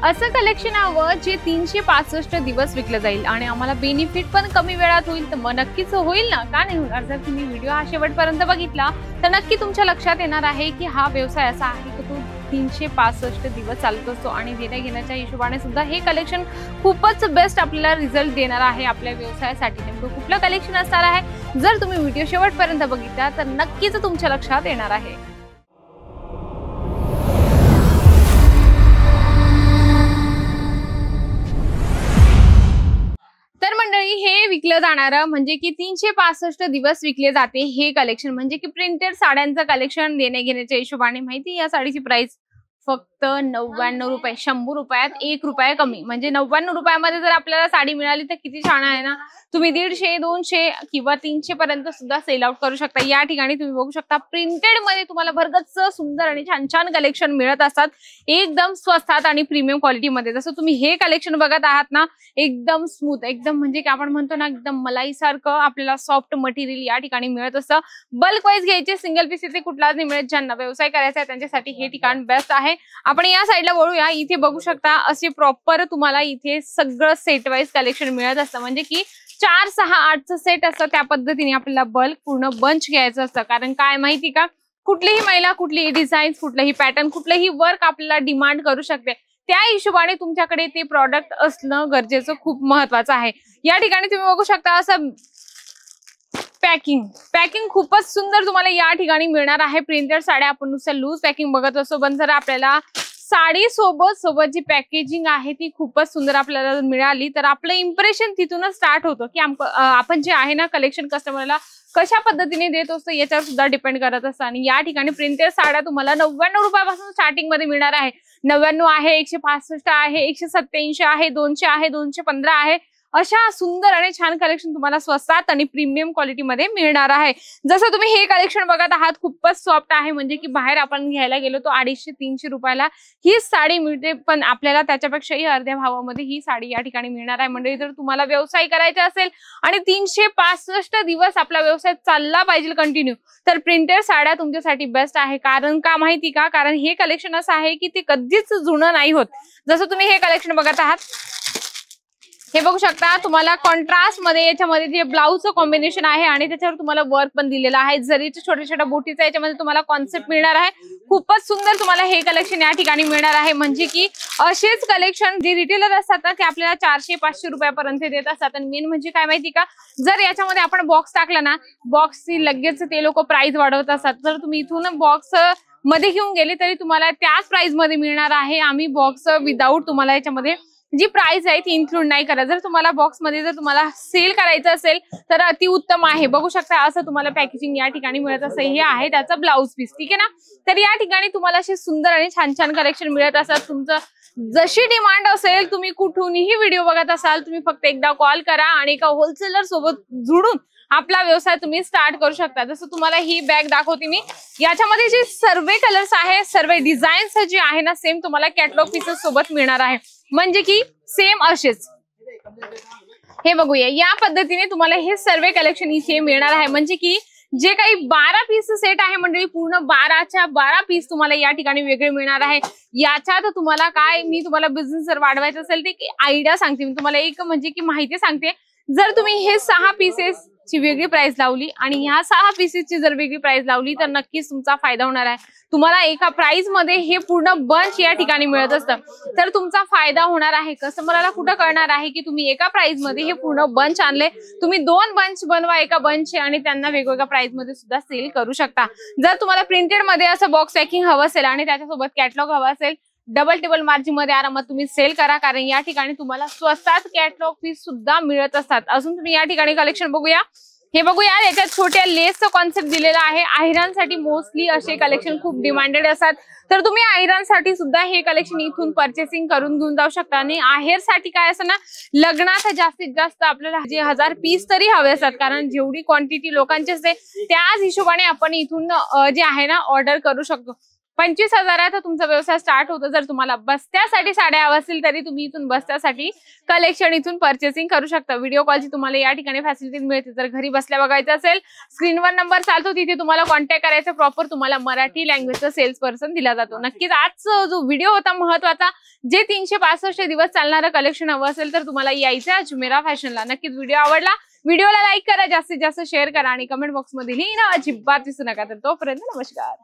असं कलेक्शन हवं जे 365 दिवस विकलं जाईल आणि आम्हाला बेनिफिट पण कमी वेळात होईल, तर मग नक्कीच होईल ना, का नाही होणार? जर तुम्ही व्हिडिओ हा शेवटपर्यंत बघितला तर नक्की तुमच्या लक्षात येणार आहे की हा व्यवसाय असा आहे की तो 365 दिवस चालत असतो आणि देण्या घेण्याच्या हिशोबाने सुद्धा हे कलेक्शन खूपच बेस्ट आपल्याला रिझल्ट देणार आहे आपल्या व्यवसायासाठी। नेमकं कुठलं कलेक्शन असणार आहे, जर तुम्ही व्हिडिओ शेवटपर्यंत बघितला तर नक्कीच तुमच्या लक्षात येणार आहे। तर मंडळी, हे विकलं जाणारं म्हणजे की 365 दिवस विकले जाते हे कलेक्शन म्हणजे की प्रिंटेड साड्यांचं कलेक्शन देण्या घेण्याच्या हिशोबाने। माहिती या साडीची प्राइस फक्त 99 रुपये, 100 रुपयात 1 रुपया कमी। म्हणजे 99 रुपयामध्ये जर आपल्याला साडी मिळाली तर किती छान आहे ना। तुम्ही 150, 200 किंवा 300 पर्यंत सुद्धा सेल आउट करू शकता। या ठिकाणी तुम्ही बघू शकता प्रिंटेड मध्ये तुम्हाला भरगच्च सुंदर आणि छान छान कलेक्शन मिळत असतात, एकदम स्वस्तात आणि प्रीमियम क्वालिटी मध्ये। जसं तुम्ही हे कलेक्शन बघत आहात ना, एकदम स्मूथ, एकदम म्हणजे की आपण म्हणतो ना एकदम मलाई सारखं आपल्याला सॉफ्ट मटेरियल या ठिकाणी मिळत असतं। बल्क वाईज घ्यायचे, सिंगल पीस इथे कुठलाच नाही मिळत। ज्यांना व्यवसाय करायचा आहे त्यांच्यासाठी हे ठिकाण बेस्ट आहे। आपण या साईडला वळूया, इथे बघू शकता असे प्रॉपर तुम्हाला इथे सगळं सेट वाईज कलेक्शन मिळत असतं, म्हणजे की 4, 6, 8चं सेट असतं। त्या पद्धतीने आपल्याला बल्क पूर्ण बंच घ्यायचं असतं। कारण काय माहिती का, कुठलीही महिला कुठलीही डिझाईन, कुठलंही पॅटर्न, कुठलंही वर्क आपल्याला डिमांड करू शकते। त्या हिशोबाने तुमच्याकडे ते प्रॉडक्ट असणं गरजेचं खूप महत्वाचं आहे। या ठिकाणी तुम्ही बघू शकता असं पॅकिंग खूपच सुंदर तुम्हाला या ठिकाणी मिळणार आहे। प्रिंटेड साड्या आपण नुसतं लूज पॅकिंग बघत असतो, पण जर आपल्याला साडी सोबत जी पॅकेजिंग आहे ती खूपच सुंदर आपल्याला मिळाली तर आपलं इम्प्रेशन तिथूनच स्टार्ट होतं की आपण जे आहे ना कलेक्शन कस्टमरला कशा पद्धतीने देत असतो याच्यावर सुद्धा डिपेंड करत असतं। आणि या ठिकाणी प्रिंटेड साड्या तुम्हाला 99 रुपयापासून स्टार्टिंग मध्ये मिळणार आहे। 99 आहे, 165 आहे, 187 आहे, 200 आहे, 215 आहे। अशा सुंदर आणि छान कलेक्शन तुम्हाला स्वस्तात आणि प्रीमियम क्वालिटी मध्ये मिळणार आहे। जसं तुम्ही हे कलेक्शन बघत आहात, खूपच सॉफ्ट आहे, म्हणजे की बाहेर आपण घ्यायला गेलो तो 250-300 रुपयाला ही साडी मिळते, पण आपल्याला त्याच्यापेक्षाही अर्ध्या भावामध्ये ही साडी या ठिकाणी मिळणार आहे। म्हणजे जर तुम्हाला व्यवसाय करायचा असेल आणि 365 दिवस आपला व्यवसाय चालला पाहिजे कंटिन्यू, तर प्रिंटेड साड्या तुमच्यासाठी बेस्ट आहे। कारण का माहिती का, कारण हे कलेक्शन असं आहे की ते कधीच जुनं नाही होत। जसं तुम्ही हे कलेक्शन बघत आहात, हे बघू शकता तुम्हाला कॉन्ट्रास्ट मध्ये याच्यामध्ये जे ब्लाउजचं कॉम्बिनेशन आहे आणि त्याच्यावर तुम्हाला वर्क पण दिलेलं आहे। जरीच्या छोट्या छोट्या बोटीचा याच्यामध्ये तुम्हाला कॉन्सेप्ट मिळणार आहे। खूपच सुंदर तुम्हाला हे कलेक्शन या ठिकाणी मिळणार आहे। म्हणजे की असेच कलेक्शन जे रिटेलर असतात ना ते आपल्याला 400-500 रुपयापर्यंत देत असतात। आणि मेन म्हणजे काय माहिती का, जर याच्यामध्ये आपण बॉक्स टाकला ना, बॉक्सची लगेच ते लोक प्राइस वाढवत असतात। जर तुम्ही इथून बॉक्स मध्ये घेऊन गेले तरी तुम्हाला त्याच प्राइस मध्ये मिळणार आहे। आम्ही बॉक्स विदाऊट तुम्हाला याच्यामध्ये जी प्राइस आहे ती इन्क्लूड नाही करत। जर तुम्हाला बॉक्स मध्ये जर तुम्हाला सेल करायचं असेल तर अति उत्तम आहे। बघू शकता असं तुम्हाला पॅकेजिंग या ठिकाणी मिळत असं हे आहे त्याचा ब्लाउज पीस, ठीक आहे ना। तर या ठिकाणी तुम्हाला असे सुंदर आणि छान छान कलेक्शन मिळत असतात। तुमचं जशी डिमांड असेल, तुम्ही कुठूनही व्हिडिओ बघत असाल, तुम्ही फक्त एकदा कॉल करा आणि एका होलसेलर सोबत जुडून आपला व्यवसाय तुम्ही स्टार्ट करू शकता। जसं तुम्हाला ही बॅग दाखवते मी, याच्यामध्ये जे सर्व कलर्स आहे, सर्व डिझाईन्स जे आहे ना, सेम तुम्हाला कॅटलॉग पीसेस सोबत मिळणार आहे। म्हणजे की सेम असेच हे बघूया, या पद्धतीने तुम्हाला हे सर्व कलेक्शन इथे मिळणार आहे। म्हणजे की जे काही 12 पीस सेट आहे मंडळी, पूर्ण 12च्या 12 पीस तुम्हाला या ठिकाणी वेगळे मिळणार आहे। याच्यात तुम्हाला काय, मी तुम्हाला बिझनेस जर वाढवायचा असेल ते आयडिया सांगते मी तुम्हाला, एक म्हणजे की माहिती सांगते। जर तुम्ही हे 6 पीसेस ची वेगळी प्राइस लावली आणि ह्या 6 पीसेसची जर वेगळी प्राइस लावली तर नक्कीच तुमचा फायदा होणार आहे। तुम्हाला एका प्राइस मध्ये हे पूर्ण बंच या ठिकाणी मिळत असतं, तर तुमचा फायदा होणार आहे। कस्टमरला कुठं कळणार आहे की तुम्ही एका प्राइस मध्ये हे पूर्ण बंच आणले, तुम्ही 2 बंच बनवा एका बंचचे आणि त्यांना वेगवेगळ्या प्राइस मध्ये सुद्धा सेल करू शकता। जर तुम्हाला प्रिंटेड मध्ये असं बॉक्स पॅकिंग हवं असेल आणि त्याच्यासोबत कॅटलॉग हवा असेल, डबल टेबल मार्जिन मध्ये आरामात तुम्ही सेल करा, कारण या ठिकाणी तुम्हाला स्वस्तात कॅटलॉग पीस सुद्धा मिळत असतात। अजून तुम्ही या ठिकाणी कलेक्शन बघूया, हे बघूया, याच्यात छोट्या लेसचं कॉन्सेप्ट दिलेला आहे। आयरनसाठी मोस्टली असे कलेक्शन खूप डिमांडेड असतात, तर तुम्ही आयरनसाठी सुद्धा हे कलेक्शन इथून परचेसिंग करून घेऊन जाऊ शकता। आणि आहेरसाठी काय असं ना, लग्नात जास्तीत जास्त आपल्याला जे 1000 पीस तरी हवे असतात, कारण जेवढी क्वांटिटी लोकांची असते त्याच हिशोबाने आपण इथून जे आहे ना ऑर्डर करू शकतो। 25,000 तुमचा व्यवसाय स्टार्ट होतो. जर तुम्हाला बस्त्यासाठी साड्या हव्या असतील तरी तुम्ही इथून बस्त्यासाठी कलेक्शन इथून परचेसिंग करू शकता. व्हिडिओ कॉलची तुम्हाला या ठिकाणी फॅसिलिटी मिळते. जर घरी बसल्या बघायचं असेल, स्क्रीनवर नंबर चालतो, तिथे तुम्हाला कॉन्टॅक्ट करायचा. प्रॉपर तुम्हाला मराठी लँग्वेजचा सेल्स पर्सन दिला जातो. नक्कीच आजचा जो व्हिडिओ होता महत्वाचा, जे 365 दिवस चालणारं कलेक्शन हवं असेल तर तुम्हाला यायचं अजमेरा फॅशनला. नक्कीच व्हिडिओ आवडला, व्हिडिओला लाईक करा, जास्तीत जास्त शेअर करा आणि कमेंट बॉक्समध्ये लिहिणं अजिबात विसरू नका. तर तोपर्यंत नमस्कार.